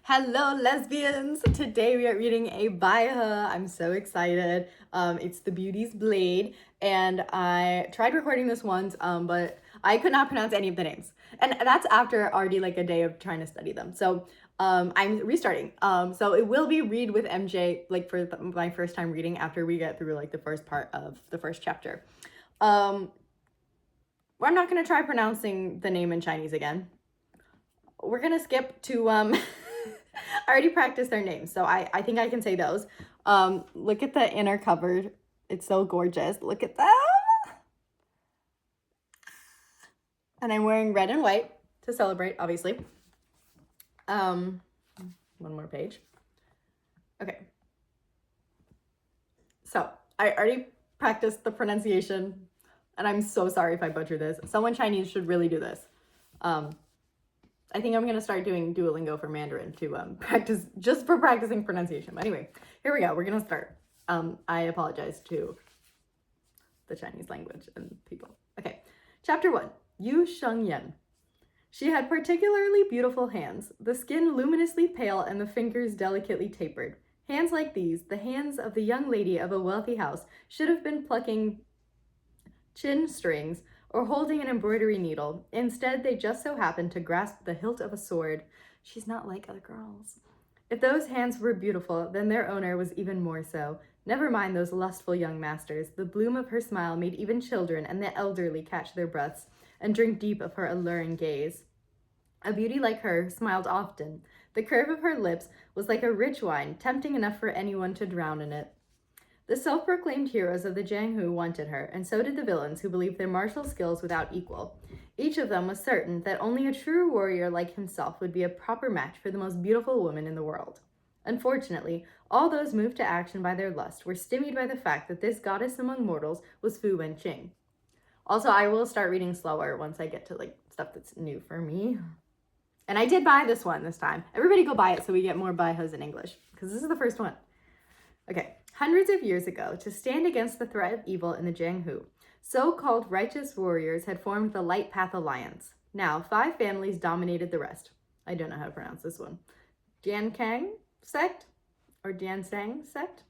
Hello, lesbians! Today we are reading a Baihe. I'm so excited. It's The Beauty's Blade, and I tried recording this once, but I could not pronounce any of the names. And that's after already like a day of trying to study them. So I'm restarting. So it will be read with MJ, like for my first time reading after we get through like the first part of the first chapter. I'm not gonna try pronouncing the name in Chinese again. We're gonna skip to I already practiced their names, so I think I can say those. Look at the inner cover. It's so gorgeous. Look at them. And I'm wearing red and white to celebrate, obviously. One more page. Okay. So I already practiced the pronunciation, and I'm so sorry if I butcher this. Someone Chinese should really do this. I think I'm gonna start doing Duolingo for Mandarin to practice, just for practicing pronunciation. But anyway, here we go. We're gonna start. I apologize to the Chinese language and people. Okay, chapter 1. Yu Shengyan. She had particularly beautiful hands, the skin luminously pale and the fingers delicately tapered. Hands like these, the hands of the young lady of a wealthy house, should have been plucking chin strings or holding an embroidery needle. Instead, they just so happened to grasp the hilt of a sword. She's not like other girls. If those hands were beautiful, then their owner was even more so. Never mind those lustful young masters. The bloom of her smile made even children and the elderly catch their breaths and drink deep of her alluring gaze. A beauty like her smiled often. The curve of her lips was like a rich wine, tempting enough for anyone to drown in it. The self-proclaimed heroes of the Jianghu wanted her, and so did the villains who believed their martial skills without equal. Each of them was certain that only a true warrior like himself would be a proper match for the most beautiful woman in the world. Unfortunately, all those moved to action by their lust were stymied by the fact that this goddess among mortals was Fu Wenqing. Also, I will start reading slower once I get to like stuff that's new for me. And I did buy this one this time. Everybody go buy it so we get more Baihos in English, because this is the first one. Okay. Hundreds of years ago, to stand against the threat of evil in the Jianghu, so-called righteous warriors had formed the Light Path Alliance. Now, 5 families dominated the rest. I don't know how to pronounce this one. Jiankang sect? Or Jiansang sect?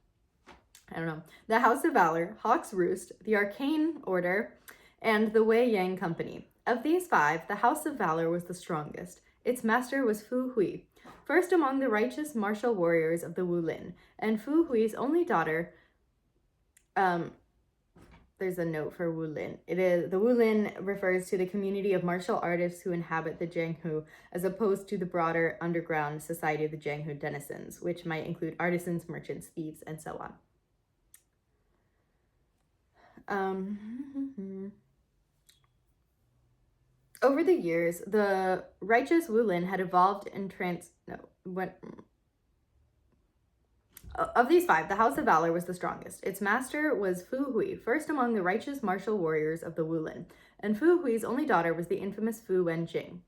I don't know. The House of Valor, Hawk's Roost, the Arcane Order, and the Wei Yang Company. Of these 5, the House of Valor was the strongest. Its master was Fu Hui, first among the righteous martial warriors of the Wulin, and Fu Hui's only daughter. There's a note for Wulin. The Wulin refers to the community of martial artists who inhabit the Jianghu, as opposed to the broader underground society of the Jianghu denizens, which might include artisans, merchants, thieves, and so on. Over the years, the righteous Wulin had evolved and Of these 5, the House of Valor was the strongest. Its master was Fu Hui, first among the righteous martial warriors of the Wulin, and Fu Hui's only daughter was the infamous Fu Wenqing.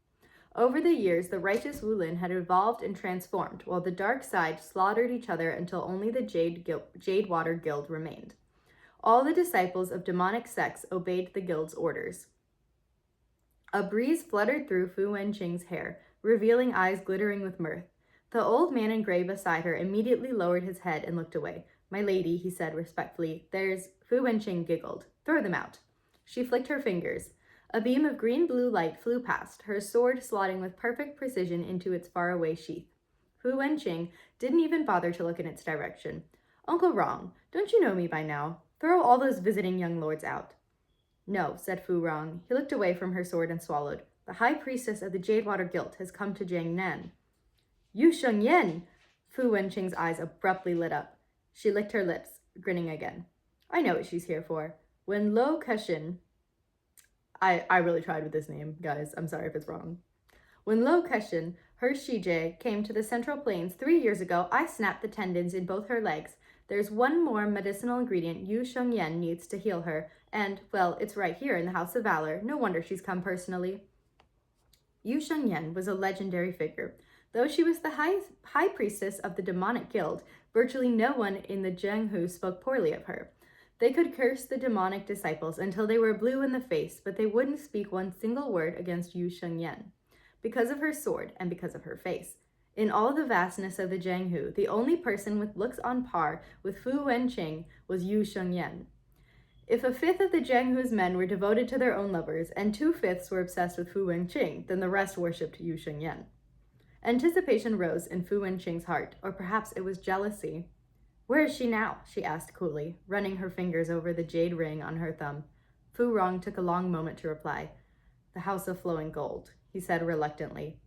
Over the years, the righteous Wulin had evolved and transformed, while the dark side slaughtered each other until only the Jade Water Guild remained. All the disciples of demonic sects obeyed the guild's orders. A breeze fluttered through Fu Wenqing's hair, revealing eyes glittering with mirth. The old man in gray beside her immediately lowered his head and looked away. "My lady," he said respectfully. Fu Wenqing giggled. "Throw them out." She flicked her fingers. A beam of green-blue light flew past, her sword slotting with perfect precision into its faraway sheath. Fu Wenqing didn't even bother to look in its direction. "Uncle Rong, don't you know me by now? Throw all those visiting young lords out." "No," said Fu Rong. He looked away from her sword and swallowed. "The high priestess of the Jadewater Guild has come to Jiangnan." "Yu Shengyan!" Fu Wenqing's eyes abruptly lit up. She licked her lips, grinning again. "I know what she's here for. When Lo Kexin..." I really tried with this name, guys. I'm sorry if it's wrong. "When Lo Kexin, her Shijie, came to the Central Plains 3 years ago, I snapped the tendons in both her legs. There's one more medicinal ingredient Yu Shengyan needs to heal her, and, well, it's right here in the House of Valor. No wonder she's come personally." Yu Shengyan was a legendary figure. Though she was the high priestess of the demonic guild, virtually no one in the Jianghu spoke poorly of her. They could curse the demonic disciples until they were blue in the face, but they wouldn't speak one single word against Yu Shengyan, because of her sword and because of her face. In all the vastness of the Jianghu, the only person with looks on par with Fu Wenqing was Yu Shengyan. If a fifth of the Jianghu's men were devoted to their own lovers, and 2/5 were obsessed with Fu Wenqing, then the rest worshipped Yu Shengyan. Anticipation rose in Fu Wenqing's heart, or perhaps it was jealousy. "Where is she now?" she asked coolly, running her fingers over the jade ring on her thumb. Fu Rong took a long moment to reply. "The House of Flowing Gold," he said reluctantly.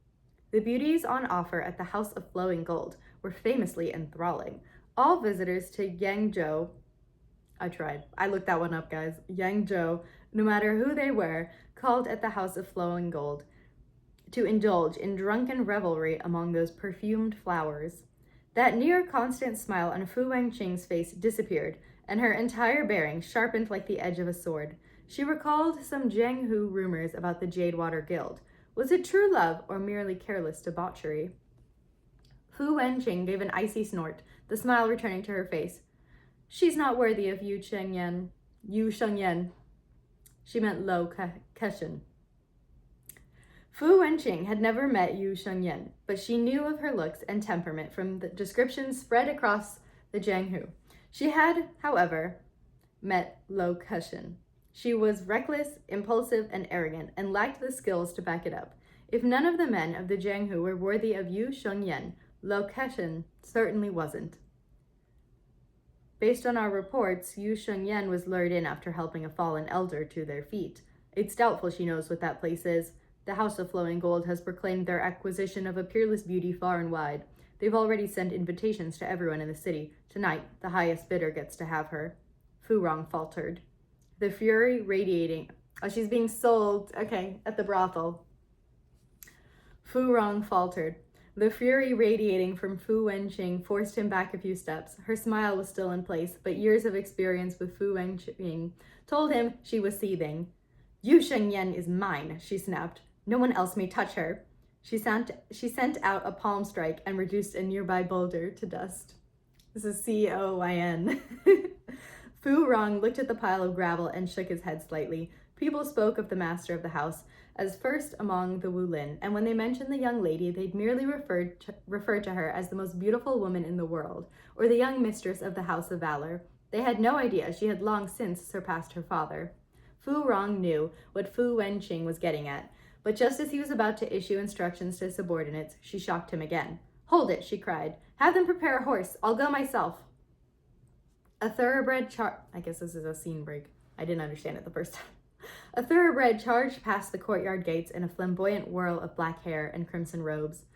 The beauties on offer at the House of Flowing Gold were famously enthralling. All visitors to Yangzhou, I looked that one up, guys. Yangzhou, no matter who they were, called at the House of Flowing Gold to indulge in drunken revelry among those perfumed flowers. That near constant smile on Fu Wenqing's face disappeared, and her entire bearing sharpened like the edge of a sword. She recalled some Jianghu rumors about the Jadewater Guild. Was it true love or merely careless debauchery? Fu Wenqing gave an icy snort, the smile returning to her face. "She's not worthy of Yu Shengyan." She meant Lo Keshen. Fu Wenqing had never met Yu Shengyan, but she knew of her looks and temperament from the descriptions spread across the Jianghu. She had, however, met Lo Keshen. She was reckless, impulsive, and arrogant, and lacked the skills to back it up. If none of the men of the Jianghu were worthy of Yu Shengyan, Lo Keshen certainly wasn't. Based on our reports, Yu Shengyan was lured in after helping a fallen elder to their feet. It's doubtful she knows what that place is. The House of Flowing Gold has proclaimed their acquisition of a peerless beauty far and wide. They've already sent invitations to everyone in the city. Tonight, the highest bidder gets to have her." Fu Rong faltered. The fury radiating... Oh, she's being sold, at the brothel. Fu Rong faltered. The fury radiating from Fu Wenqing forced him back a few steps. Her smile was still in place, but years of experience with Fu Wenqing told him she was seething. "Yu Shengyan is mine," she snapped. "No one else may touch her." She sent out a palm strike and reduced a nearby boulder to dust. This is COYN. Fu Rong looked at the pile of gravel and shook his head slightly. People spoke of the master of the house as first among the Wulin, and when they mentioned the young lady, they'd merely referred to her as the most beautiful woman in the world, or the young mistress of the House of Valor. They had no idea she had long since surpassed her father. Fu Rong knew what Fu Wenqing was getting at, but just as he was about to issue instructions to subordinates, she shocked him again. "Hold it," she cried. "Have them prepare a horse. I'll go myself." A thoroughbred I guess this is a scene break. I didn't understand it the first time. A thoroughbred charged past the courtyard gates in a flamboyant whirl of black hair and crimson robes.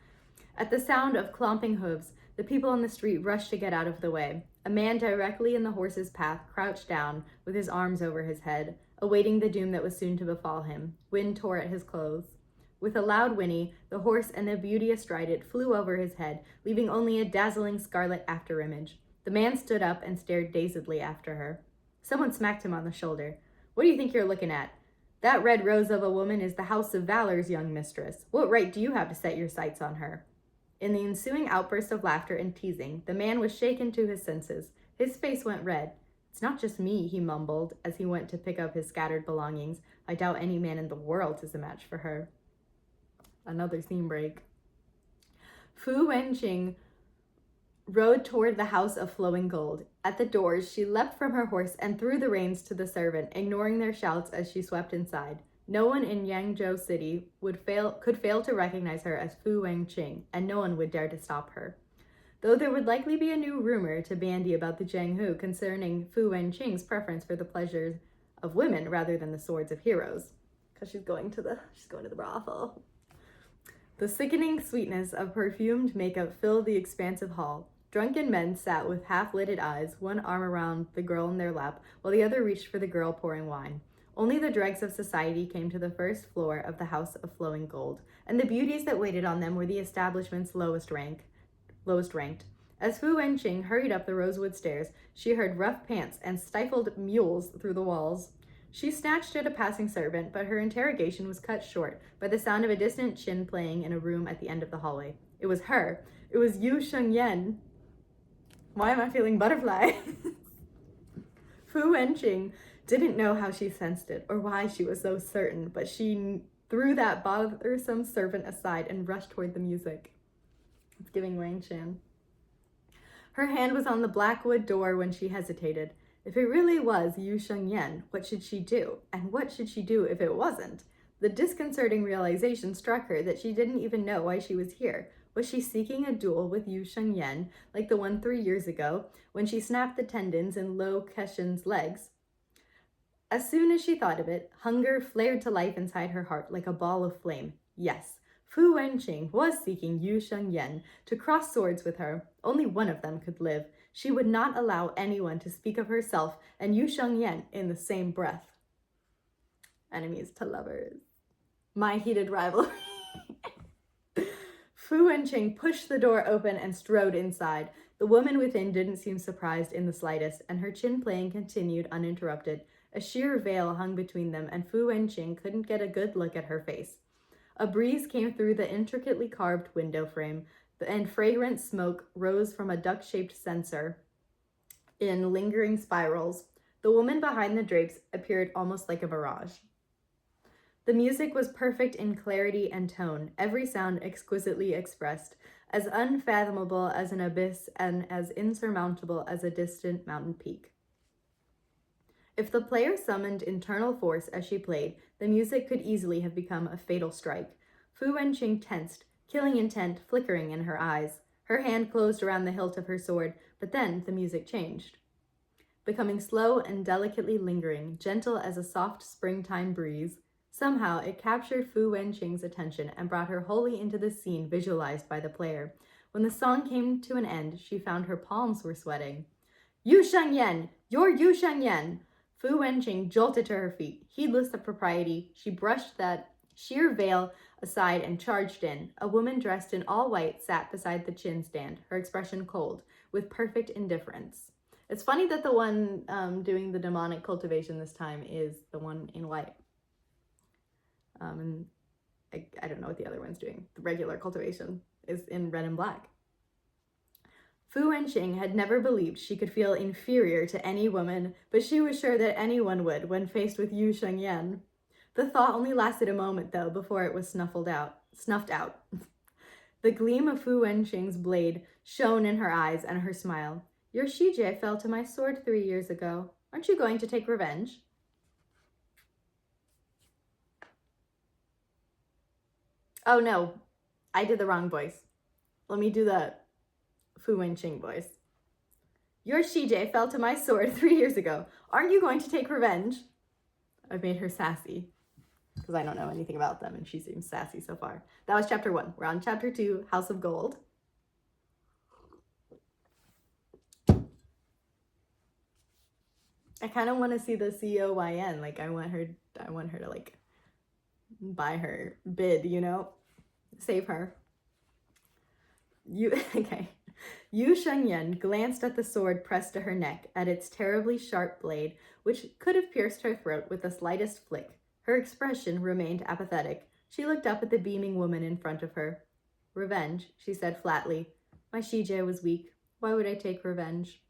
At the sound of clomping hooves, the people on the street rushed to get out of the way. A man directly in the horse's path crouched down with his arms over his head, awaiting the doom that was soon to befall him. Wind tore at his clothes. With a loud whinny, the horse and the beauty astride it flew over his head, leaving only a dazzling scarlet afterimage. The man stood up and stared dazedly after her. Someone smacked him on the shoulder. "What do you think you're looking at? That red rose of a woman is the House of Valor's young mistress. What right do you have to set your sights on her?" In the ensuing outburst of laughter and teasing, the man was shaken to his senses. His face went red. "It's not just me," he mumbled as he went to pick up his scattered belongings. "I doubt any man in the world is a match for her." Another scene break. Fu Wenqing rode toward the House of Flowing Gold. At the doors, she leapt from her horse and threw the reins to the servant, ignoring their shouts as she swept inside. No one in Yangzhou City could fail to recognize her as Fu Wenqing, and no one would dare to stop her. Though there would likely be a new rumor to bandy about the Jianghu concerning Fu Wenqing's preference for the pleasures of women rather than the swords of heroes, because she's going to the brothel. The sickening sweetness of perfumed makeup filled the expansive hall. Drunken men sat with half-lidded eyes, one arm around the girl in their lap, while the other reached for the girl pouring wine. Only the dregs of society came to the first floor of the House of Flowing Gold, and the beauties that waited on them were the establishment's lowest ranked. As Fu Wenqing hurried up the rosewood stairs, she heard rough pants and stifled mewls through the walls. She snatched at a passing servant, but her interrogation was cut short by the sound of a distant chin playing in a room at the end of the hallway. It was her. It was Yu Shengyan. Why am I feeling butterfly? Fu Wenqing didn't know how she sensed it or why she was so certain, but she threw that bothersome servant aside and rushed toward the music. It's giving Wang Shan. Her hand was on the black wood door when she hesitated. If it really was Yu Shengyan, what should she do? And what should she do if it wasn't? The disconcerting realization struck her that she didn't even know why she was here. Was she seeking a duel with Yu Shengyan, like the one 3 years ago, when she snapped the tendons in Lo Keshen's legs? As soon as she thought of it, hunger flared to life inside her heart like a ball of flame. Yes, Fu Wenqing was seeking Yu Shengyan to cross swords with her. Only one of them could live. She would not allow anyone to speak of herself and Yu Shengyan in the same breath. Enemies to lovers. My heated rivalry. Fu Wenqing pushed the door open and strode inside. The woman within didn't seem surprised in the slightest, and her chin playing continued uninterrupted. A sheer veil hung between them, and Fu Wenqing couldn't get a good look at her face. A breeze came through the intricately carved window frame, and fragrant smoke rose from a duck-shaped censer in lingering spirals. The woman behind the drapes appeared almost like a mirage. The music was perfect in clarity and tone, every sound exquisitely expressed, as unfathomable as an abyss and as insurmountable as a distant mountain peak. If the player summoned internal force as she played, the music could easily have become a fatal strike. Fu Wenqing tensed, killing intent flickering in her eyes. Her hand closed around the hilt of her sword, but then the music changed. Becoming slow and delicately lingering, gentle as a soft springtime breeze, somehow it captured Fu Wenqing's attention and brought her wholly into the scene visualized by the player. When the song came to an end, she found her palms were sweating. Yu Shengyan! You're Yu Shengyan! Fu Wenqing jolted to her feet. Heedless of propriety, she brushed that sheer veil aside and charged in. A woman dressed in all white sat beside the chin stand, her expression cold, with perfect indifference. It's funny that the one doing the demonic cultivation this time is the one in white. And I don't know what the other one's doing. The regular cultivation is in red and black. Fu Wenqing had never believed she could feel inferior to any woman, but she was sure that anyone would when faced with Yu Shengyan. The thought only lasted a moment, though, before it was snuffed out. The gleam of Fu Wenqing's blade shone in her eyes and her smile. Your Shijie fell to my sword 3 years ago. Aren't you going to take revenge? Oh no, I did the wrong voice. Let me do the Fu Wenqing voice. Your Shijie fell to my sword 3 years ago. Aren't you going to take revenge? I've made her sassy because I don't know anything about them and she seems sassy so far. That was chapter 1. We're on chapter 2, House of Gold. I kind of want to see the COYN. Like I want her to like buy her bid, you know? Save her. Okay. Yu Shengyan glanced at the sword pressed to her neck, at its terribly sharp blade, which could have pierced her throat with the slightest flick. Her expression remained apathetic. She looked up at the beaming woman in front of her. Revenge, she said flatly. My Shijie was weak. Why would I take revenge?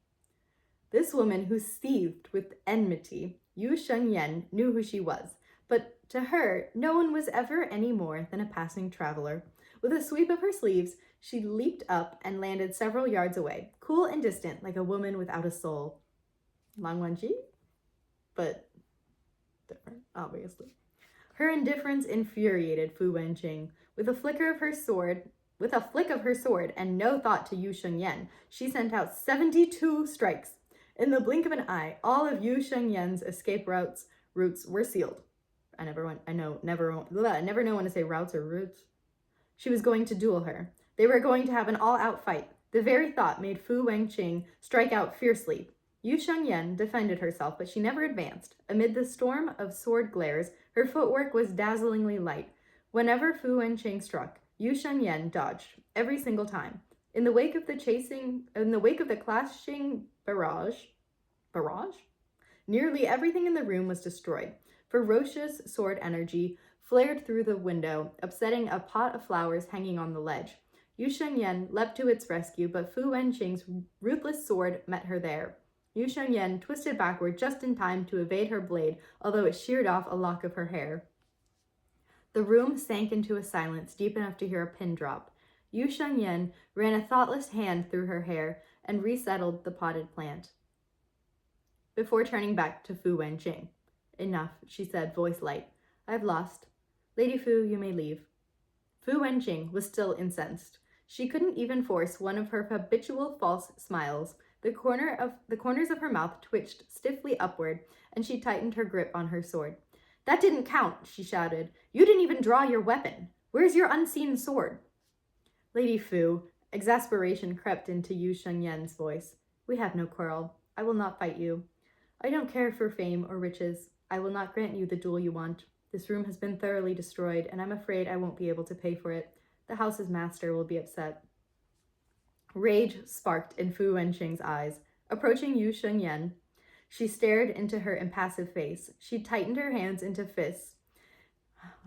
This woman who seethed with enmity, Yu Shengyan, knew who she was, but to her, no one was ever any more than a passing traveler. With a sweep of her sleeves, she leaped up and landed several yards away, cool and distant like a woman without a soul. Lang Wenji? But different, obviously. Her indifference infuriated Fu Wenqing. With a flick of her sword and no thought to Yu Shengyan, she sent out 72 strikes. In the blink of an eye, all of Yu Shengyan's escape routes were sealed. I never know when to say routes or routes. She was going to duel her. They were going to have an all-out fight. The very thought made Fu Wenqing strike out fiercely. Yu Shengyan defended herself, but she never advanced. Amid the storm of sword glares, her footwork was dazzlingly light. Whenever Fu Wenqing struck, Yu Shengyan dodged, every single time. In the wake of the clashing barrage, nearly everything in the room was destroyed. Ferocious sword energy flared through the window, upsetting a pot of flowers hanging on the ledge. Yu Shengyan leapt to its rescue, but Fu Wenqing's ruthless sword met her there. Yu Shengyan twisted backward just in time to evade her blade, although it sheared off a lock of her hair. The room sank into a silence deep enough to hear a pin drop. Yu Shengyan ran a thoughtless hand through her hair and resettled the potted plant before turning back to Fu Wenqing. Enough, she said, voice light. I've lost. Lady Fu, you may leave. Fu Wenqing was still incensed. She couldn't even force one of her habitual false smiles. The corners of her mouth twitched stiffly upward, and she tightened her grip on her sword. That didn't count, she shouted. You didn't even draw your weapon. Where's your unseen sword? Lady Fu, exasperation crept into Yu Shengyan's voice. We have no quarrel. I will not fight you. I don't care for fame or riches. I will not grant you the duel you want. This room has been thoroughly destroyed, and I'm afraid I won't be able to pay for it. The house's master will be upset. Rage sparked in Fu Wenqing's eyes. Approaching Yu Shengyan, she stared into her impassive face. She tightened her hands into fists.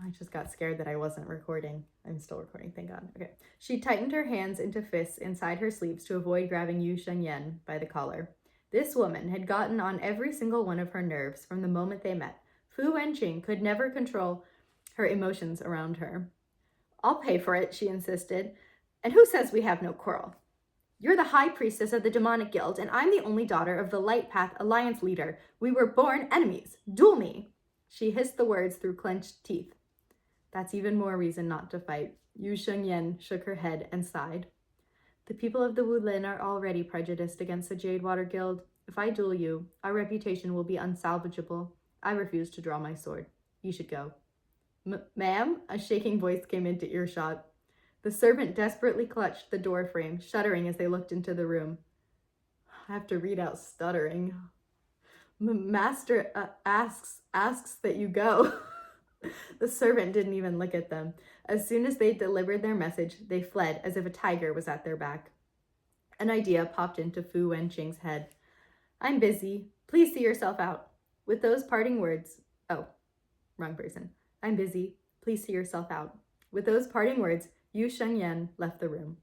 I just got scared that I wasn't recording. I'm still recording, thank God. Okay. She tightened her hands into fists inside her sleeves to avoid grabbing Yu Shengyan by the collar. This woman had gotten on every single one of her nerves from the moment they met. Fu Wenqing could never control her emotions around her. I'll pay for it, she insisted. And who says we have no quarrel? You're the high priestess of the demonic guild, and I'm the only daughter of the Light Path Alliance leader. We were born enemies. Duel me. She hissed the words through clenched teeth. That's even more reason not to fight. Yu Shengyan shook her head and sighed. The people of the Wulin are already prejudiced against the Jadewater Guild. If I duel you, our reputation will be unsalvageable. I refuse to draw my sword. You should go. Ma'am? A shaking voice came into earshot. The servant desperately clutched the door frame, shuddering as they looked into the room. I have to read out stuttering. Master asks that you go. The servant didn't even look at them. As soon as they delivered their message, they fled as if a tiger was at their back. An idea popped into Fu Wenqing's head. I'm busy. Please see yourself out. With those parting words, wrong person. I'm busy. Please see yourself out. With those parting words, Yu Shengyan left the room.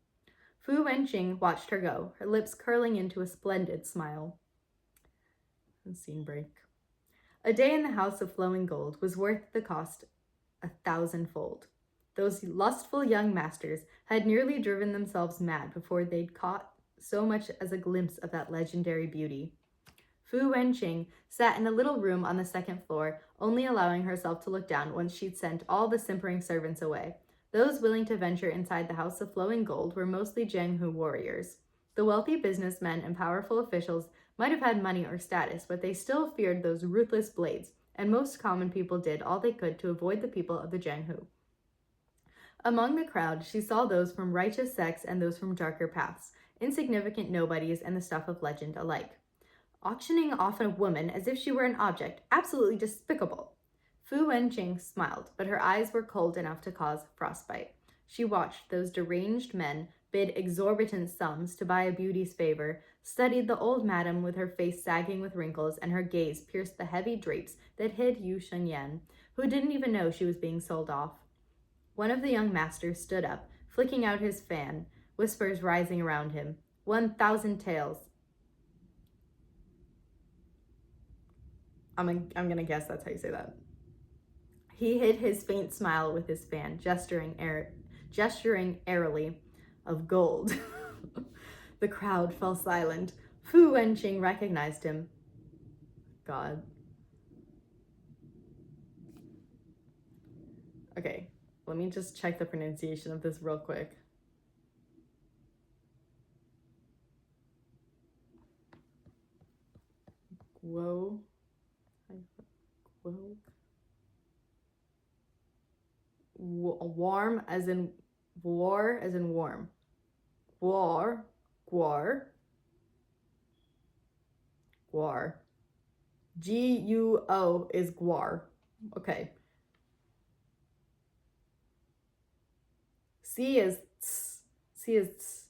Fu Wenqing watched her go, her lips curling into a splendid smile. Scene break. A day in the House of Flowing Gold was worth the cost 1,000-fold. Those lustful young masters had nearly driven themselves mad before they'd caught so much as a glimpse of that legendary beauty. Fu Wenqing sat in a little room on the second floor, only allowing herself to look down once she'd sent all the simpering servants away. Those willing to venture inside the House of Flowing Gold were mostly Jianghu warriors. The wealthy businessmen and powerful officials might have had money or status, but they still feared those ruthless blades, and most common people did all they could to avoid the people of the Jianghu. Among the crowd, she saw those from righteous sects and those from darker paths, insignificant nobodies and the stuff of legend alike. Auctioning off a woman as if she were an object, absolutely despicable. Fu Wenqing smiled, but her eyes were cold enough to cause frostbite. She watched those deranged men bid exorbitant sums to buy a beauty's favor, studied the old madam with her face sagging with wrinkles, and her gaze pierced the heavy drapes that hid Yu Shengyan, who didn't even know she was being sold off. One of the young masters stood up, flicking out his fan, whispers rising around him. 1,000 taels. I'm gonna guess that's how you say that. He hid his faint smile with his fan, gesturing airily of gold. The crowd fell silent. Fu Wenqing recognized him. God. Okay, let me just check the pronunciation of this real quick. Guo. Warm as in war, as in warm. Guar. Guo is guar. Okay. C is ts. C is ts.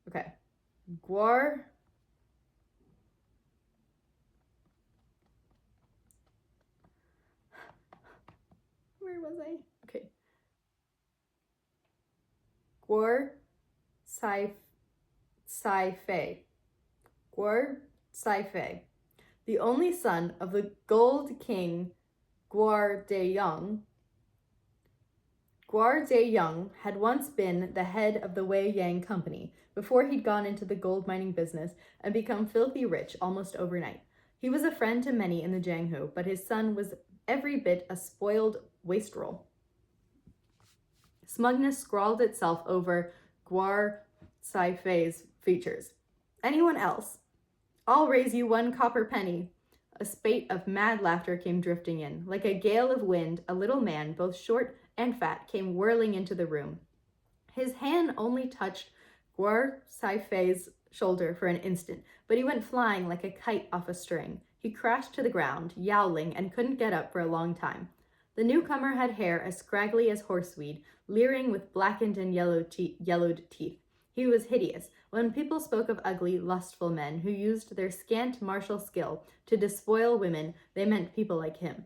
Okay. Guar. Where was I? Okay. Guar Sai Fei. Guar Sai Fei. The only son of the Gold King Guar Deyang. Guar Zheyoung had once been the head of the Wei Yang Company before he'd gone into the gold mining business and become filthy rich almost overnight. He was a friend to many in the Jianghu, but his son was every bit a spoiled wastrel. Smugness scrawled itself over Guar Saifei's features. Anyone else? I'll raise you 1 copper penny. A spate of mad laughter came drifting in. Like a gale of wind, a little man, both short and fat, came whirling into the room. His hand only touched Guar Saifei's shoulder for an instant, but he went flying like a kite off a string. He crashed to the ground, yowling, and couldn't get up for a long time. The newcomer had hair as scraggly as horseweed, leering with blackened and yellowed teeth. He was hideous. When people spoke of ugly, lustful men who used their scant martial skill to despoil women, they meant people like him.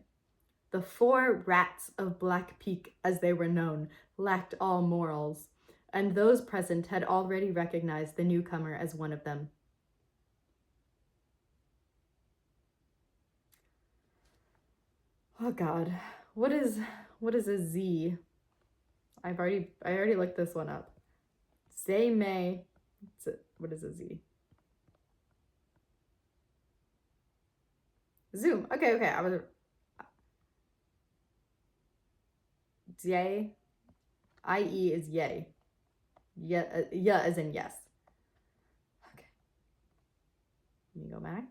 The 4 rats of Black Peak, as they were known, lacked all morals, and those present had already recognized the newcomer as one of them. Oh God, what is a Z? I already looked this one up. Zhe Mei. What is a Z? Zoom. Okay. I was. Zay. I-E is yay. Yeah, as in yes. Okay. You go back.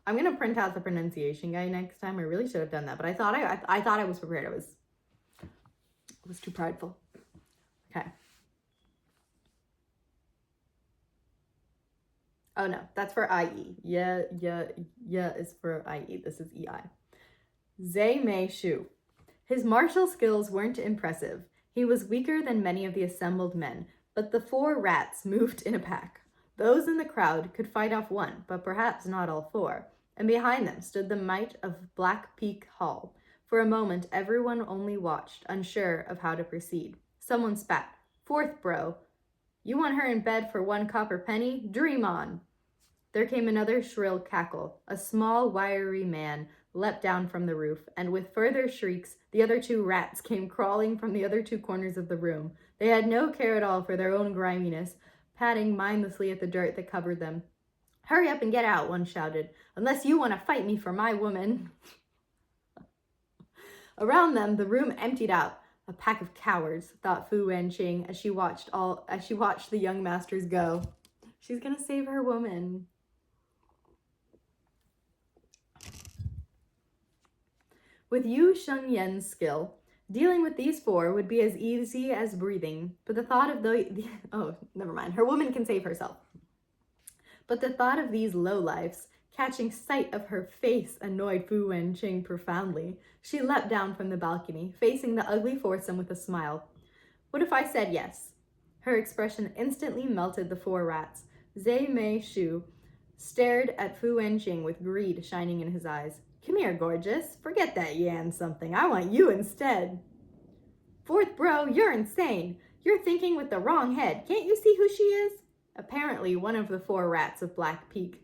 I'm gonna print out the pronunciation guide next time. I really should have done that, but I thought I was prepared. I was too prideful. Okay. Oh no, that's for IE. Yeah is for IE. This is EI. Zhe Mei Shu. His martial skills weren't impressive. He was weaker than many of the assembled men, but the 4 rats moved in a pack. Those in the crowd could fight off 1, but perhaps not all 4, and behind them stood the might of Black Peak Hall. For a moment, everyone only watched, unsure of how to proceed. Someone spat. 4th bro. You want her in bed for 1 copper penny? Dream on. There came another shrill cackle. A small, wiry man leapt down from the roof, and with further shrieks, the other 2 rats came crawling from the other 2 corners of the room. They had no care at all for their own griminess, patting mindlessly at the dirt that covered them. Hurry up and get out, one shouted, unless you want to fight me for my woman. Around them, the room emptied out. A pack of cowards, thought Fu Wenqing as she watched the young masters go. She's gonna save her woman. With Yu Shengyan's skill, dealing with these 4 would be as easy as breathing, but the thought of oh, never mind, her woman can save herself. But the thought of these lowlifes catching sight of her face annoyed Fu Wenqing profoundly. She leapt down from the balcony, facing the ugly foursome with a smile. What if I said yes? Her expression instantly melted the 4 rats. Zhe Mei Shu stared at Fu Wenqing with greed shining in his eyes. Come here, gorgeous. Forget that Yan something. I want you instead. 4th bro, you're insane. You're thinking with the wrong head. Can't you see who she is? Apparently, one of the 4 rats of Black Peak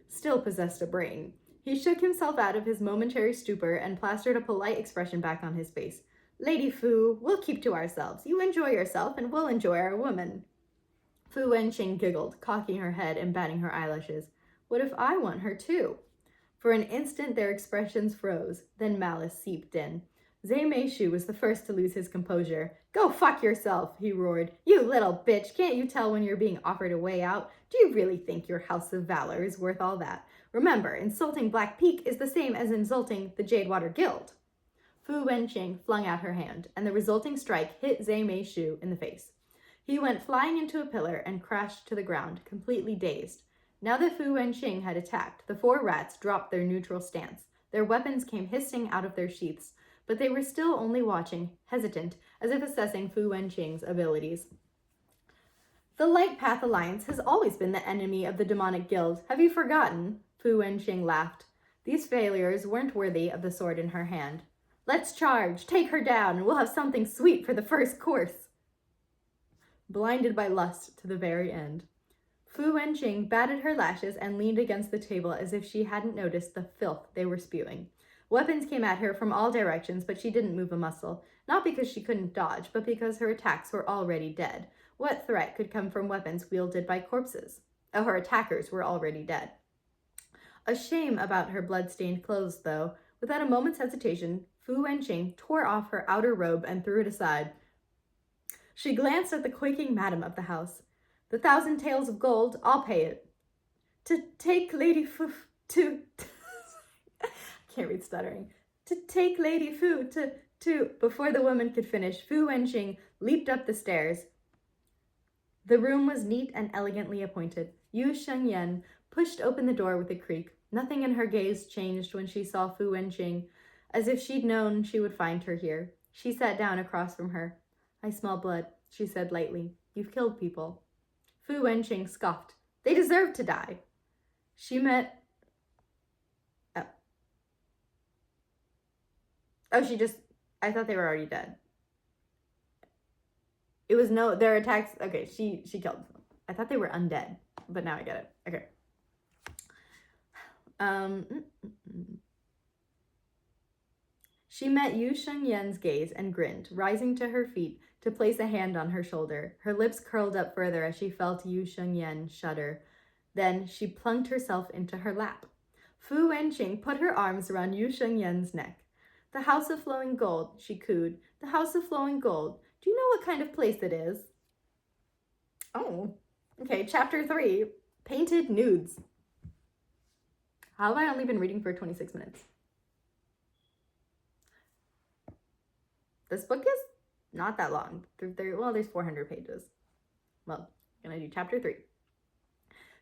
still possessed a brain. He shook himself out of his momentary stupor and plastered a polite expression back on his face. Lady Fu, we'll keep to ourselves. You enjoy yourself, and we'll enjoy our woman. Fu Wenqing giggled, cocking her head and batting her eyelashes. What if I want her too? For an instant, their expressions froze. Then malice seeped in. Zhe Mei Shu was the first to lose his composure. Go fuck yourself, he roared. You little bitch, can't you tell when you're being offered a way out? Do you really think your House of Valor is worth all that? Remember, insulting Black Peak is the same as insulting the Jadewater Guild. Fu Wenqing flung out her hand, and the resulting strike hit Zhe Mei Shu in the face. He went flying into a pillar and crashed to the ground, completely dazed. Now that Fu Wenqing had attacked, the 4 rats dropped their neutral stance. Their weapons came hissing out of their sheaths, but they were still only watching, hesitant, as if assessing Fu Wenqing's abilities. The Light Path Alliance has always been the enemy of the Demonic Guild. Have you forgotten? Fu Wenqing laughed. These failures weren't worthy of the sword in her hand. Let's charge, take her down, and we'll have something sweet for the first course. Blinded by lust to the very end. Fu Wenqing batted her lashes and leaned against the table as if she hadn't noticed the filth they were spewing. Weapons came at her from all directions, but she didn't move a muscle. Not because she couldn't dodge, but because her attacks were already dead. What threat could come from weapons wielded by corpses? Oh, her attackers were already dead. A shame about her blood-stained clothes, though. Without a moment's hesitation, Fu Wenqing tore off her outer robe and threw it aside. She glanced at the quaking madam of the house. "The 1,000 taels of gold, I'll pay it. To take Lady Fu to..." I can't read stuttering. "To take Lady Fu to... Before the woman could finish, Fu Wenqing leaped up the stairs. The room was neat and elegantly appointed. Yu Shengyan pushed open the door with a creak. Nothing in her gaze changed when she saw Fu Wenqing, as if she'd known she would find her here. She sat down across from her. "I smell blood," she said lightly. "You've killed people." Fu Wenqing scoffed. "They deserve to die." She met... Oh, she just... I thought they were already dead. It was no... Their attacks... Okay, she killed them. I thought they were undead, but now I get it. Okay. She met Yu Shengyan's gaze and grinned, rising to her feet to place a hand on her shoulder. Her lips curled up further as she felt Yu Shengyan shudder. Then she plunked herself into her lap. Fu Wenqing put her arms around Yu Shengyan's neck. "The House of Flowing Gold," she cooed. "The House of Flowing Gold. Do you know what kind of place it is?" Oh, okay. Chapter 3, Painted Nudes. How have I only been reading for 26 minutes? This book is not that long. There's 400 pages. Well, I'm gonna do chapter 3.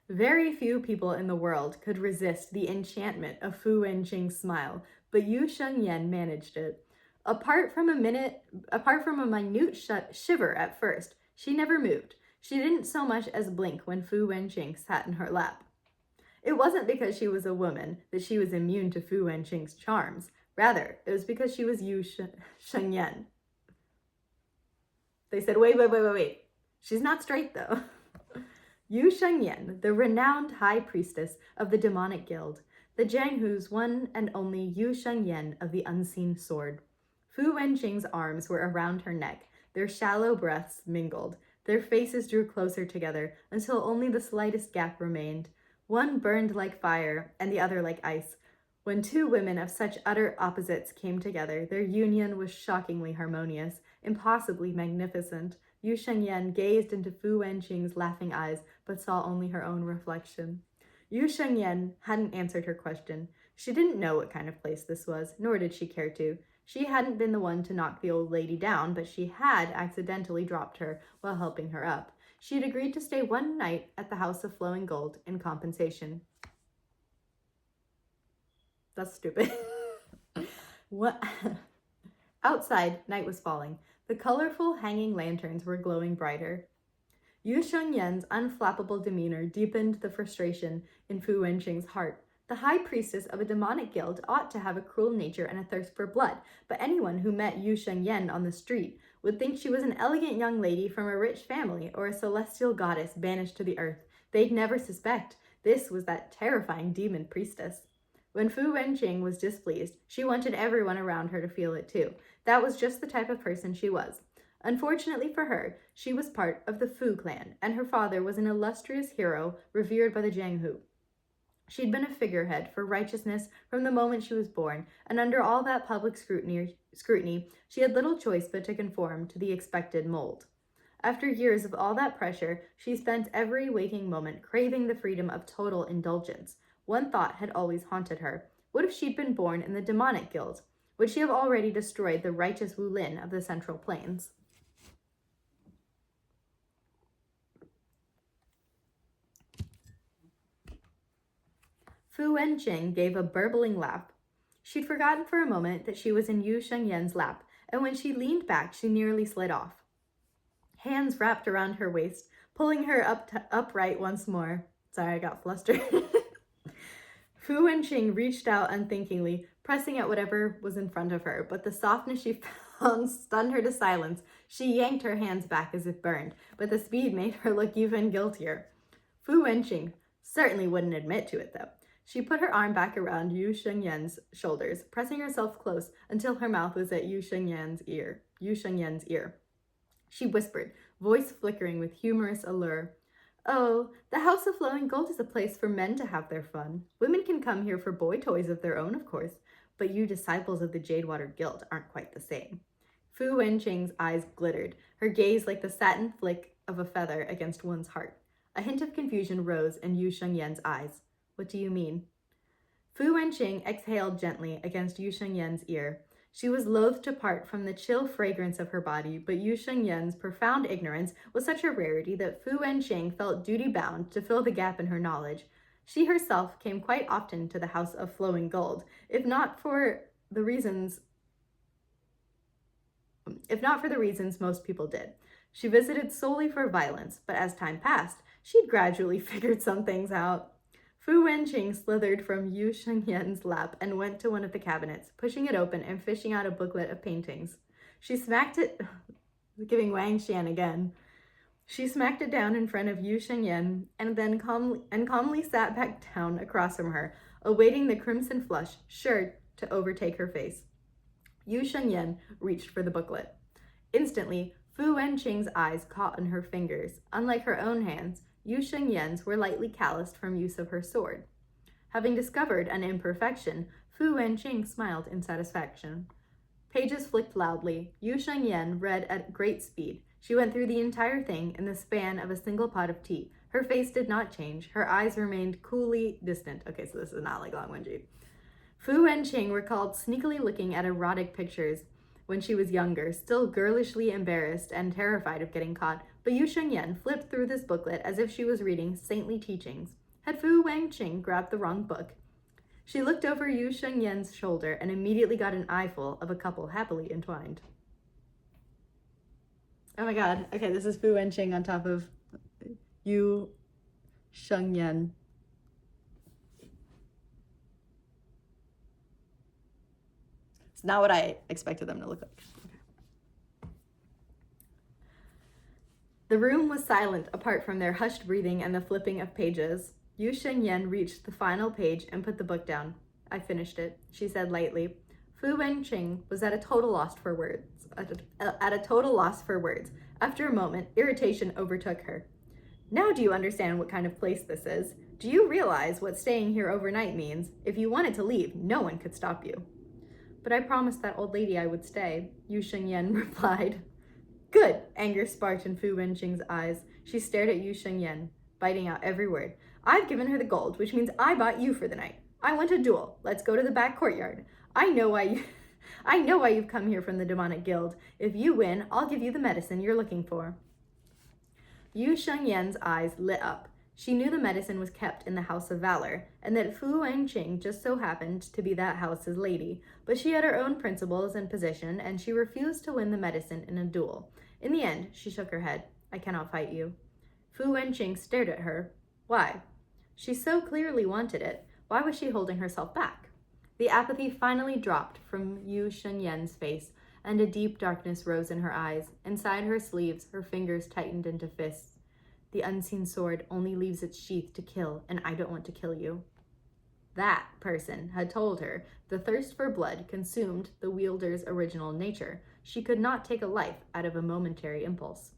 Very few people in the world could resist the enchantment of Fu Wenqing's smile, but Yu Shengyan managed it. Apart from a minute shiver at first, she never moved. She didn't so much as blink when Fu Wenqing sat in her lap. It wasn't because she was a woman that she was immune to Fu Wenqing's charms. Rather, it was because she was Yu Shengyan. They said, wait. She's not straight, though. Yu Shengyan, the renowned high priestess of the demonic guild, the Jianghu's one and only Yu Shengyan of the unseen sword. Fu Wenqing's arms were around her neck. Their shallow breaths mingled. Their faces drew closer together until only the slightest gap remained. One burned like fire and the other like ice. When two women of such utter opposites came together, their union was shockingly harmonious, impossibly magnificent. Yu Shengyan gazed into Fu Wenqing's laughing eyes, but saw only her own reflection. Yu Shengyan hadn't answered her question. She didn't know what kind of place this was, nor did she care to. She hadn't been the one to knock the old lady down, but she had accidentally dropped her while helping her up. She had agreed to stay one night at the House of Flowing Gold in compensation. That's stupid. What? Outside, night was falling. The colorful hanging lanterns were glowing brighter. Yu Shengyan's unflappable demeanor deepened the frustration in Fu Wenqing's heart. The high priestess of a demonic guild ought to have a cruel nature and a thirst for blood, but anyone who met Yu Shengyan on the street would think she was an elegant young lady from a rich family or a celestial goddess banished to the earth. They'd never suspect. This was that terrifying demon priestess. When Fu Wenqing was displeased, she wanted everyone around her to feel it too. That was just the type of person she was. Unfortunately for her, she was part of the Fu clan, and her father was an illustrious hero revered by the Jianghu. She'd been a figurehead for righteousness from the moment she was born, and under all that public scrutiny, she had little choice but to conform to the expected mold. After years of all that pressure, she spent every waking moment craving the freedom of total indulgence. One thought had always haunted her. What if she'd been born in the demonic guild? Would she have already destroyed the righteous Wu Lin of the Central Plains? Fu Wenqing gave a burbling laugh. She'd forgotten for a moment that she was in Yu Shengyan's lap, and when she leaned back, she nearly slid off. Hands wrapped around her waist, pulling her upright once more. Sorry, I got flustered. Fu Wenqing reached out unthinkingly, pressing at whatever was in front of her, but the softness she found stunned her to silence. She yanked her hands back as if burned, but the speed made her look even guiltier. Fu Wenqing certainly wouldn't admit to it, though. She put her arm back around Yu Shengyan's shoulders, pressing herself close until her mouth was at Yu Shengyan's ear. She whispered, voice flickering with humorous allure. Oh, the House of Flowing Gold is a place for men to have their fun. Women can come here for boy toys of their own, of course, but you disciples of the Jadewater Guild aren't quite the same. Fu Wenqing's eyes glittered, her gaze like the satin flick of a feather against one's heart. A hint of confusion rose in Yu Shengyan's eyes. What do you mean? Fu Wenqing exhaled gently against Yu Shengyan's ear. She was loath to part from the chill fragrance of her body, but Yu Shengyan's profound ignorance was such a rarity that Fu Wenqing felt duty-bound to fill the gap in her knowledge. She herself came quite often to the House of Flowing Gold, if not for the reasons most people did. She visited solely for violence, but as time passed, she'd gradually figured some things out. Fu Wenqing slithered from Yu Shengyan's lap and went to one of the cabinets, pushing it open and fishing out a booklet of paintings. She smacked it, giving Wang Xian again. She smacked it down in front of Yu Shengyan and then calmly sat back down across from her, awaiting the crimson flush sure to overtake her face. Yu Shengyan reached for the booklet. Instantly, Fu Wenqing's eyes caught on her fingers. Unlike her own hands, Yu Shengyan's were lightly calloused from use of her sword. Having discovered an imperfection, Fu Wenqing smiled in satisfaction. Pages flicked loudly. Yu Shengyan read at great speed. She went through the entire thing in the span of a single pot of tea. Her face did not change. Her eyes remained coolly distant. Okay, so this is not like Long Wenji. Fu Wenqing recalled sneakily looking at erotic pictures when she was younger, still girlishly embarrassed and terrified of getting caught, but Yu Shengyan flipped through this booklet as if she was reading saintly teachings. Had Fu Wenqing grabbed the wrong book? She looked over Yu Shengyan's shoulder and immediately got an eyeful of a couple happily entwined. Oh my god. Okay, this is Fu Wenqing on top of Yu Shengyan. It's not what I expected them to look like. The room was silent apart from their hushed breathing and the flipping of pages. Yu Shengyan reached the final page and put the book down. I finished it, she said lightly. Fu Wenqing was at a total loss for words. After a moment, irritation overtook her. Now do you understand what kind of place this is? Do you realize what staying here overnight means? If you wanted to leave, no one could stop you. But I promised that old lady I would stay, Yu Shengyan replied. Good, anger sparked in Fu Wenqing's eyes. She stared at Yu Shengyan, biting out every word. I've given her the gold, which means I bought you for the night. I want a duel. Let's go to the back courtyard. I know why you've come here from the demonic guild. If you win, I'll give you the medicine you're looking for. Yu Shengyan's eyes lit up. She knew the medicine was kept in the House of Valor, and that Fu Wenqing just so happened to be that house's lady, but she had her own principles and position, and she refused to win the medicine in a duel. In the end, she shook her head. I cannot fight you. Fu Wenqing stared at her. Why? She so clearly wanted it. Why was she holding herself back? The apathy finally dropped from Yu Shengyan's face, and a deep darkness rose in her eyes. Inside her sleeves, her fingers tightened into fists. The unseen sword only leaves its sheath to kill, and I don't want to kill you. That person had told her the thirst for blood consumed the wielder's original nature. She could not take a life out of a momentary impulse.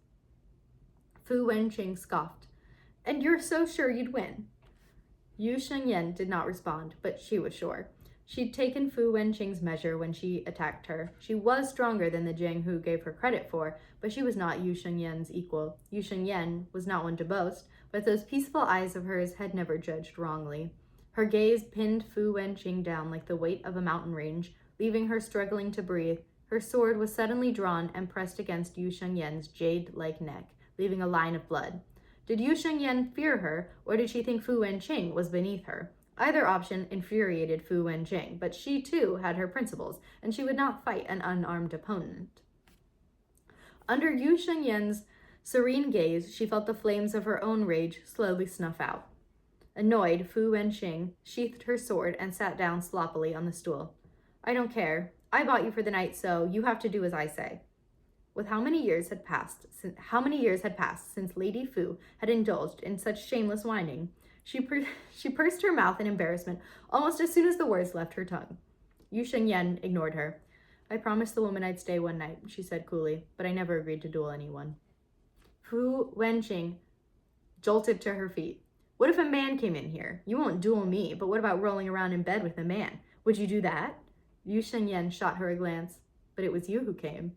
Fu Wenqing scoffed. And you're so sure you'd win? Yu Shengyan did not respond, but she was sure. She'd taken Fu Wenqing's measure when she attacked her. She was stronger than the Jiang Hu gave her credit for, but she was not Yu Shengyan's equal. Yu Shengyan was not one to boast, but those peaceful eyes of hers had never judged wrongly. Her gaze pinned Fu Wenqing down like the weight of a mountain range, leaving her struggling to breathe. Her sword was suddenly drawn and pressed against Yu Shengyan's jade-like neck, leaving a line of blood. Did Yu Shengyan fear her, or did she think Fu Wenqing was beneath her? Either option infuriated Fu Wenqing, but she too had her principles, and she would not fight an unarmed opponent. Under Yu Shengyan's serene gaze, she felt the flames of her own rage slowly snuff out. Annoyed, Fu Wenqing sheathed her sword and sat down sloppily on the stool. I don't care. I bought you for the night, so you have to do as I say. With how many years had passed since Lady Fu had indulged in such shameless whining? She pursed her mouth in embarrassment almost as soon as the words left her tongue. Yu Shengyan ignored her. I promised the woman I'd stay one night, she said coolly, but I never agreed to duel anyone. Fu Wenqing jolted to her feet. What if a man came in here? You won't duel me, but what about rolling around in bed with a man? Would you do that? Yu Shengyan shot her a glance. But it was you who came.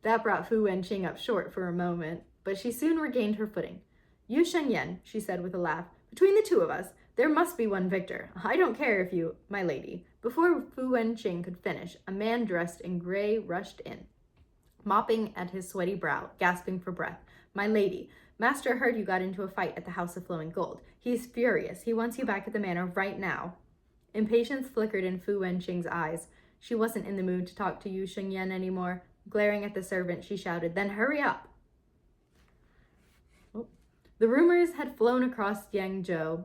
That brought Fu Wenqing up short for a moment, but she soon regained her footing. Yu Shengyan, she said with a laugh, between the two of us, there must be one victor. I don't care if you, my lady. Before Fu Wenqing could finish, a man dressed in gray rushed in, mopping at his sweaty brow, gasping for breath. My lady, Master heard you got into a fight at the House of Flowing Gold. He's furious. He wants you back at the manor right now. Impatience flickered in Fu Wenqing's eyes. She wasn't in the mood to talk to Yu Shengyan anymore. Glaring at the servant, she shouted, then hurry up. Oh. The rumors had flown across Yangzhou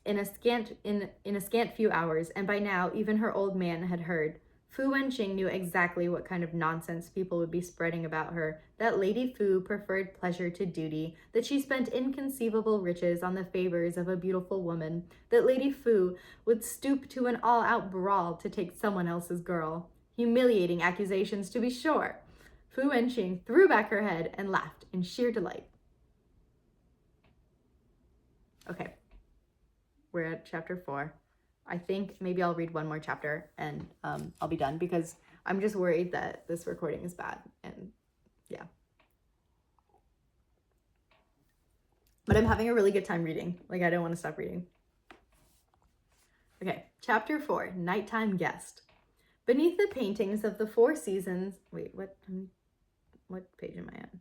in a scant few hours, and by now even her old man had heard. Fu Wenqing knew exactly what kind of nonsense people would be spreading about her, that Lady Fu preferred pleasure to duty, that she spent inconceivable riches on the favors of a beautiful woman, that Lady Fu would stoop to an all-out brawl to take someone else's girl. Humiliating accusations, to be sure. Fu Wenqing threw back her head and laughed in sheer delight. Okay, we're at chapter 4. I think maybe I'll read one more chapter and I'll be done because I'm just worried that this recording is bad and yeah. But I'm having a really good time reading. Like I don't want to stop reading. Okay, chapter 4, Nighttime Guest. Beneath the paintings of the four seasons, wait, what page am I on?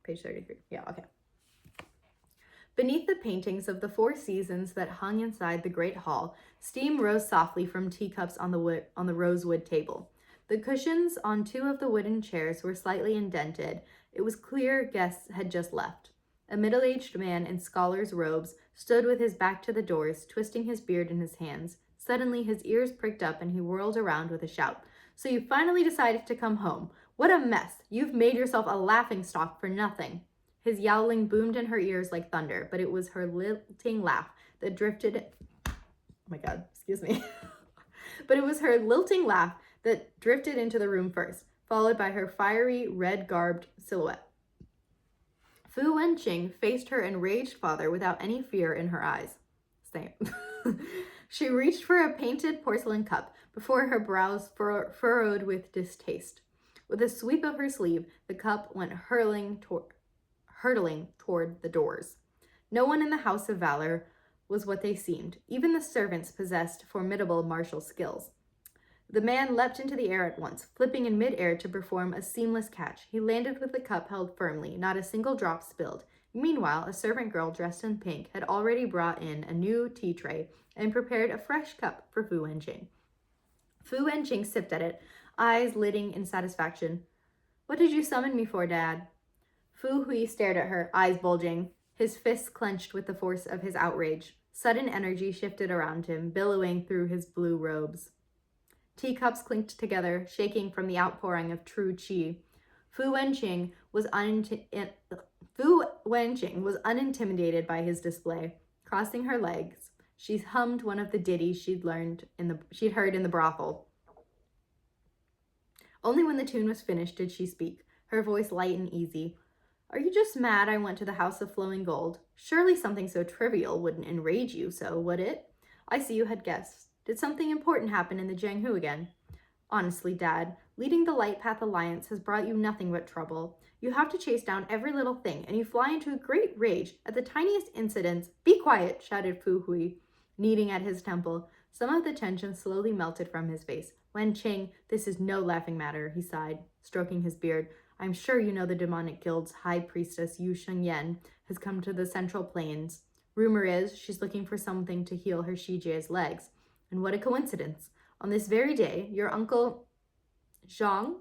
Page 33, yeah, okay. Beneath the paintings of the four seasons that hung inside the great hall, steam rose softly from teacups on the rosewood table. The cushions on two of the wooden chairs were slightly indented. It was clear guests had just left. A middle-aged man in scholar's robes stood with his back to the doors, twisting his beard in his hands. Suddenly, his ears pricked up and he whirled around with a shout. So you finally decided to come home. What a mess. You've made yourself a laughingstock for nothing. His yowling boomed in her ears like thunder, but it was her lilting laugh that drifted... Oh my God, excuse me. But it was her lilting laugh that drifted into the room first, followed by her fiery, red-garbed silhouette. Fu Wenqing faced her enraged father without any fear in her eyes. Same. She reached for a painted porcelain cup before her brows furrowed with distaste. With a sweep of her sleeve, the cup went hurtling toward the doors. No one in the House of Valor was what they seemed. Even the servants possessed formidable martial skills. The man leapt into the air at once, flipping in mid-air to perform a seamless catch. He landed with the cup held firmly, not a single drop spilled. Meanwhile, a servant girl dressed in pink had already brought in a new tea tray and prepared a fresh cup for Fu Wenqing. Fu Wenqing sipped at it, eyes lidding in satisfaction. What did you summon me for, Dad? Fu Hui stared at her, eyes bulging, his fists clenched with the force of his outrage. Sudden energy shifted around him, billowing through his blue robes. Teacups clinked together, shaking from the outpouring of true qi. Fu Wenqing was unintimidated by his display. Crossing her legs, she hummed one of the ditties she'd heard in the brothel. Only when the tune was finished did she speak, her voice light and easy. Are you just mad I went to the House of Flowing Gold? Surely something so trivial wouldn't enrage you so, would it? I see you had guessed. Did something important happen in the Jianghu again? Honestly, Dad, leading the Light Path Alliance has brought you nothing but trouble. You have to chase down every little thing, and you fly into a great rage at the tiniest incidents. Be quiet, shouted Fu Hui, kneading at his temple. Some of the tension slowly melted from his face. Wenqing, this is no laughing matter, he sighed, stroking his beard. I'm sure you know the demonic guild's high priestess Yu Shengyan has come to the Central Plains. Rumor is she's looking for something to heal her Shijie's legs. And what a coincidence. On this very day, your uncle Zhang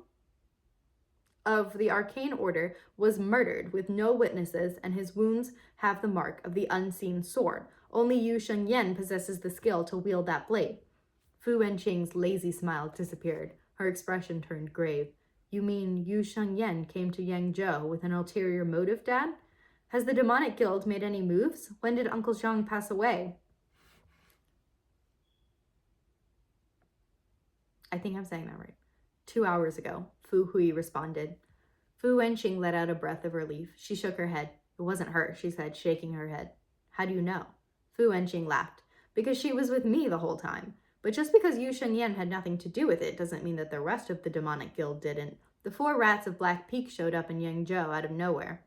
of the Arcane Order was murdered with no witnesses, and his wounds have the mark of the unseen sword. Only Yu Shengyan possesses the skill to wield that blade. Fu Wenqing's lazy smile disappeared. Her expression turned grave. You mean Yu Shengyan came to Yangzhou with an ulterior motive, Dad? Has the demonic guild made any moves? When did Uncle Zhang pass away? I think I'm saying that right. 2 hours ago, Fu Hui responded. Fu Wenqing let out a breath of relief. She shook her head. It wasn't her, she said, shaking her head. How do you know? Fu Wenqing laughed. Because she was with me the whole time. But just because Yu Shenyan had nothing to do with it doesn't mean that the rest of the demonic guild didn't. The 4 rats of Black Peak showed up in Yangzhou out of nowhere.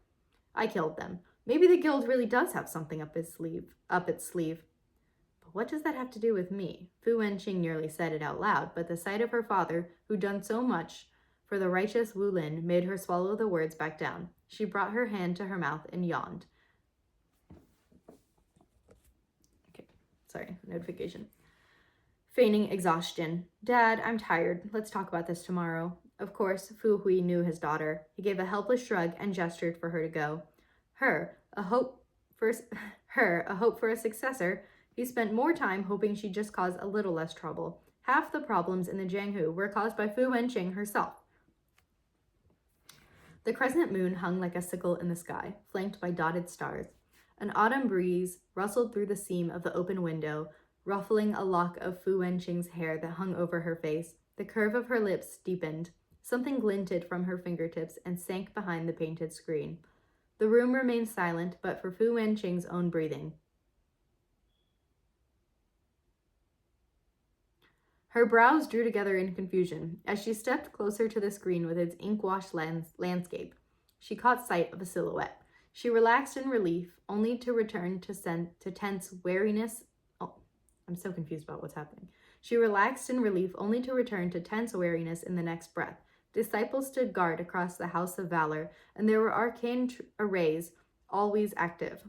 I killed them. Maybe the guild really does have something up its sleeve. But what does that have to do with me? Fu Wenqing nearly said it out loud, but the sight of her father, who'd done so much for the righteous Wu Lin, made her swallow the words back down. She brought her hand to her mouth and yawned. Okay, sorry, notification. Feigning exhaustion. Dad, I'm tired. Let's talk about this tomorrow. Of course, Fu Hui knew his daughter. He gave a helpless shrug and gestured for her to go. A hope for a successor. He spent more time hoping she'd just cause a little less trouble. Half the problems in the Jianghu were caused by Fu Wenqing herself. The crescent moon hung like a sickle in the sky, flanked by dotted stars. An autumn breeze rustled through the seam of the open window, ruffling a lock of Fu Wenqing's hair that hung over her face. The curve of her lips deepened. Something glinted from her fingertips and sank behind the painted screen. The room remained silent, but for Fu Wenqing's own breathing. Her brows drew together in confusion as she stepped closer to the screen with its ink-washed landscape. She caught sight of a silhouette. She relaxed in relief, only to return to tense wariness. Oh, I'm so confused about what's happening. She relaxed in relief, only to return to tense wariness in the next breath. Disciples stood guard across the House of Valor, and there were arcane arrays always active.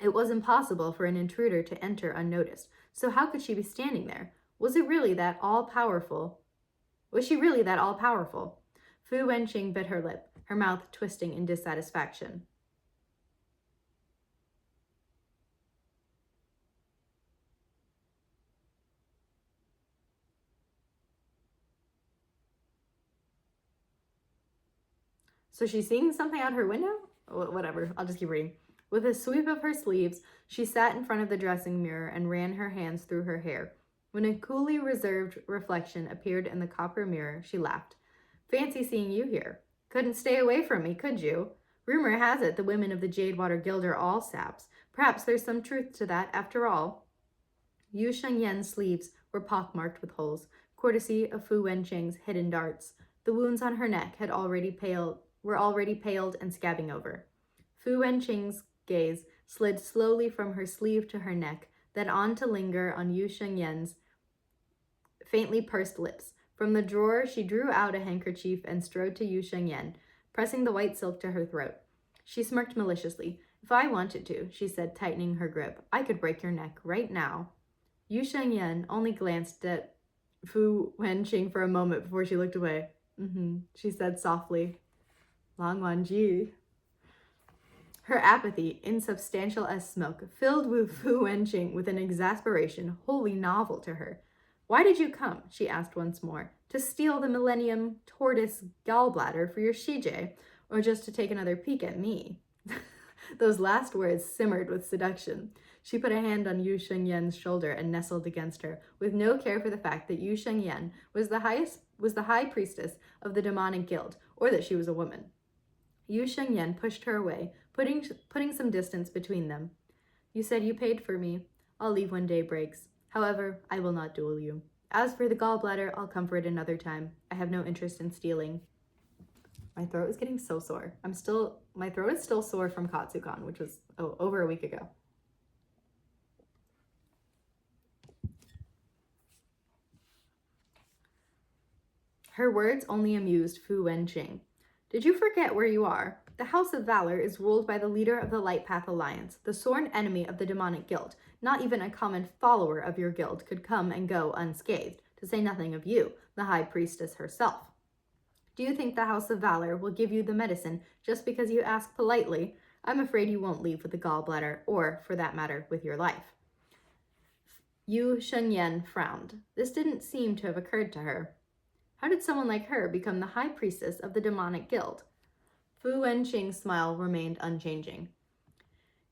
It was impossible for an intruder to enter unnoticed, so how could she be standing there? Was she really that all-powerful? Fu Wenqing bit her lip, her mouth twisting in dissatisfaction. So she's seeing something out her window? Whatever, I'll just keep reading. With a sweep of her sleeves, she sat in front of the dressing mirror and ran her hands through her hair. When a coolly reserved reflection appeared in the copper mirror, she laughed. Fancy seeing you here. Couldn't stay away from me, could you? Rumor has it the women of the Jadewater Guild are all saps. Perhaps there's some truth to that after all. Yu Shengyan's sleeves were pockmarked with holes, courtesy of Fu Wenqing's hidden darts. The wounds on her neck were already paled and scabbing over. Fu Wenqing's gaze slid slowly from her sleeve to her neck, then on to linger on Yu Shengyan's faintly pursed lips. From the drawer, she drew out a handkerchief and strode to Yu Shengyan, pressing the white silk to her throat. She smirked maliciously. If I wanted to, she said, tightening her grip, I could break your neck right now. Yu Shengyan only glanced at Fu Wenqing for a moment before she looked away. She said softly. Lang Wanji. Her apathy, insubstantial as smoke, filled Fu Wenqing with an exasperation wholly novel to her. Why did you come? She asked once more. To steal the Millennium Tortoise gallbladder for your Shijie, or just to take another peek at me? Those last words simmered with seduction. She put a hand on Yu Shengyan's shoulder and nestled against her, with no care for the fact that Yu Shengyan was the high priestess of the demonic guild, or that she was a woman. Yu Shengyan pushed her away, putting some distance between them. You said you paid for me. I'll leave when day breaks. However, I will not duel you. As for the gallbladder, I'll come for it another time. I have no interest in stealing. My throat is getting so sore. My throat is still sore from Katsucon, which was over a week ago. Her words only amused Fu Wenqing. Did you forget where you are? The House of Valor is ruled by the leader of the Light Path Alliance, the sworn enemy of the demonic guild. Not even a common follower of your guild could come and go unscathed, to say nothing of you, the high priestess herself. Do you think the House of Valor will give you the medicine just because you ask politely? I'm afraid you won't leave with the gallbladder, or, for that matter, with your life. Yu Shengyan frowned. This didn't seem to have occurred to her. How did someone like her become the high priestess of the demonic guild? Fu Wenqing's smile remained unchanging.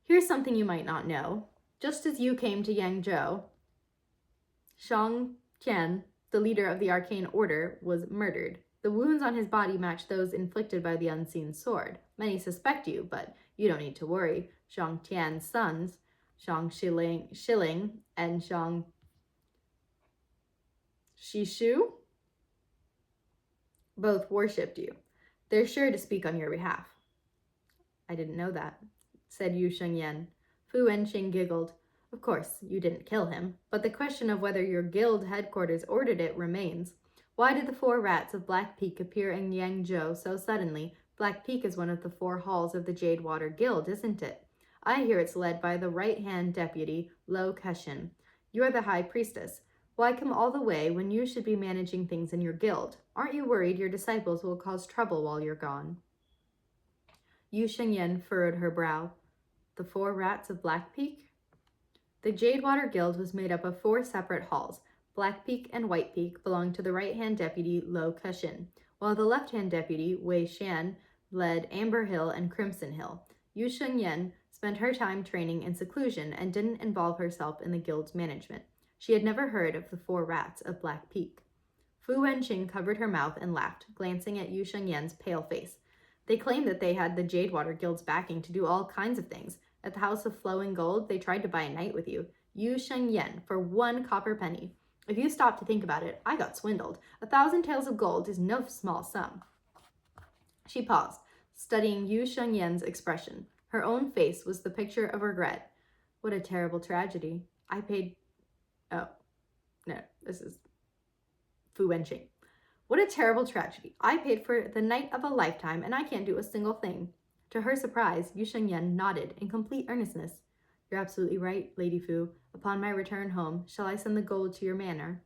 Here's something you might not know. Just as you came to Yangzhou, Shang Qian, the leader of the Arcane Order, was murdered. The wounds on his body match those inflicted by the unseen sword. Many suspect you, but you don't need to worry. Shang Tian's sons, Shang Shilling and Shang Shishu, both worshipped you. They're sure to speak on your behalf. I didn't know that, said Yu Shengyan. Fu Wenqing giggled. Of course, you didn't kill him, but the question of whether your guild headquarters ordered it remains. Why did the 4 rats of Black Peak appear in Yangzhou so suddenly? Black Peak is one of the 4 halls of the Jadewater Guild, isn't it? I hear it's led by the right-hand deputy, Lo Keshin. You're the high priestess. Why come all the way when you should be managing things in your guild? Aren't you worried your disciples will cause trouble while you're gone? Yu Shengyan furrowed her brow. The 4 rats of Black Peak? The Jadewater Guild was made up of 4 separate halls. Black Peak and White Peak belonged to the right-hand deputy, Lo Keshin, while the left-hand deputy, Wei Xian, led Amber Hill and Crimson Hill. Yu Shengyan spent her time training in seclusion and didn't involve herself in the guild's management. She had never heard of the 4 rats of Black Peak. Fu Wenqing covered her mouth and laughed, glancing at Yu Shengyan's pale face. They claimed that they had the Jadewater Guild's backing to do all kinds of things. At the House of Flowing Gold, they tried to buy a night with you, Yu Shengyan, for 1 copper penny. If you stop to think about it, I got swindled. 1,000 taels of gold is no small sum. She paused, studying Yu Shengyan's expression. Her own face was the picture of regret. What a terrible tragedy. I paid... Oh, no, this is Fu Wenqing. What a terrible tragedy. I paid for the night of a lifetime, and I can't do a single thing. To her surprise, Yu Shengyan nodded in complete earnestness. You're absolutely right, Lady Fu. Upon my return home, shall I send the gold to your manor?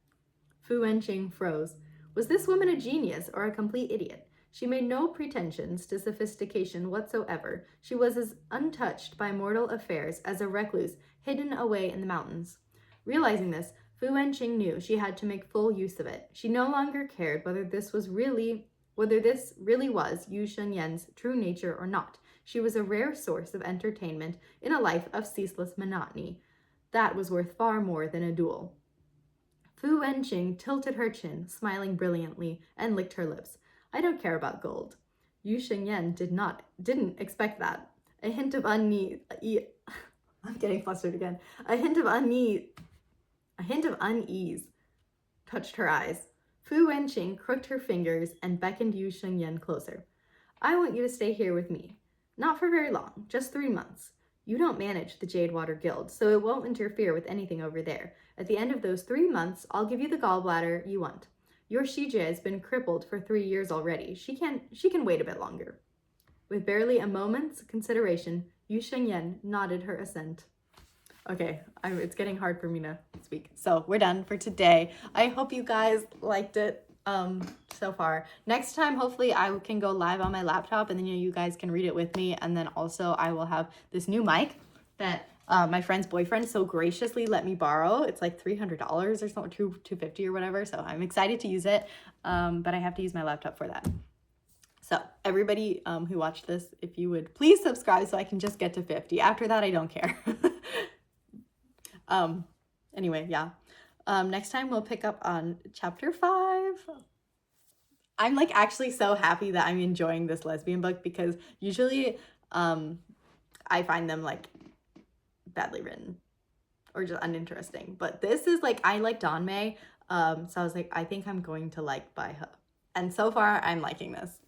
Fu Wenqing froze. Was this woman a genius or a complete idiot? She made no pretensions to sophistication whatsoever. She was as untouched by mortal affairs as a recluse hidden away in the mountains. Realizing this, Fu Wenqing knew she had to make full use of it. She no longer cared whether this really was Yu Shengyan's true nature or not. She was a rare source of entertainment in a life of ceaseless monotony. That was worth far more than a duel. Fu Wenqing tilted her chin, smiling brilliantly, and licked her lips. I don't care about gold. Yu Shengyan didn't expect that. A hint of unease. I'm getting flustered again. A hint of unease touched her eyes. Fu Wenqing crooked her fingers and beckoned Yu Shengyan closer. I want you to stay here with me. Not for very long, just 3 months. You don't manage the Jadewater Guild, so it won't interfere with anything over there. At the end of those 3 months, I'll give you the gallbladder you want. Your Shijie has been crippled for 3 years already. She can wait a bit longer. With barely a moment's consideration, Yu Shengyan nodded her assent. Okay, it's getting hard for me to speak. So we're done for today. I hope you guys liked it so far. Next time, hopefully I can go live on my laptop and then you guys can read it with me. And then also I will have this new mic that my friend's boyfriend so graciously let me borrow. It's like $300 or something, $250 or whatever. So I'm excited to use it, but I have to use my laptop for that. So everybody who watched this, if you would please subscribe so I can just get to 50. After that, I don't care. Anyway, yeah. Next time we'll pick up on chapter 5. I'm like actually so happy that I'm enjoying this lesbian book because usually I find them like badly written or just uninteresting. But this is like, I like Dawn May. So I was like, I think I'm going to like Bai He. And so far I'm liking this.